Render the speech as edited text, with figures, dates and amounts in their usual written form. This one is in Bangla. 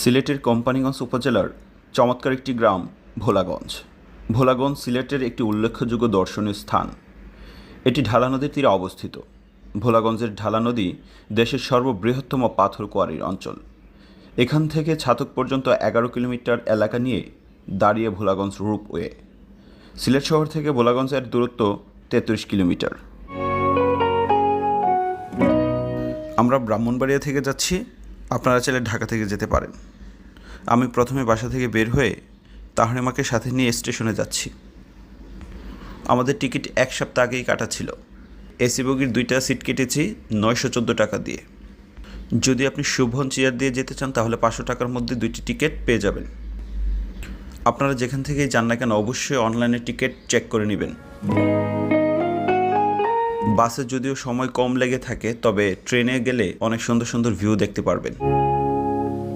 সিলেটের কোম্পানীগঞ্জ উপজেলার চমৎকার একটি গ্রাম ভোলাগঞ্জ। ভোলাগঞ্জ সিলেটের একটি উল্লেখযোগ্য দর্শনীয় স্থান। এটি ঢালা নদীর তীরে অবস্থিত। ভোলাগঞ্জের ঢালা নদী দেশের সর্ববৃহত্তম পাথর কোয়ারির অঞ্চল। এখান থেকে ছাতক পর্যন্ত 11 কিলোমিটার এলাকা নিয়ে দাঁড়িয়ে ভোলাগঞ্জ রূপওয়ে। সিলেট শহর থেকে ভোলাগঞ্জের দূরত্ব 33 কিলোমিটার। আমরা ব্রাহ্মণবাড়িয়া থেকে যাচ্ছি, আপনারা চাইলে ঢাকা থেকে যেতে পারেন। আমি প্রথমে বাসা থেকে বের হয়ে তাহরিমাকে সাথে নিয়ে স্টেশনে যাচ্ছি। আমাদের টিকিট 1 সপ্তাহ আগেই কাটা ছিল। এসি বগির 2টা সিট কেটেছি 914 টাকা দিয়ে। যদি আপনি শুভন চেয়ার দিয়ে যেতে চান তাহলে 500 টাকার মধ্যে 2টি টিকিট পেয়ে যাবেন। আপনারা যেখান থেকেই যান না কেন অবশ্যই অনলাইনে টিকিট চেক করে নেবেন। বাসে যদিও সময় কম লেগে থাকে, তবে ট্রেনে গেলে অনেক সুন্দর সুন্দর ভিউ দেখতে পারবেন।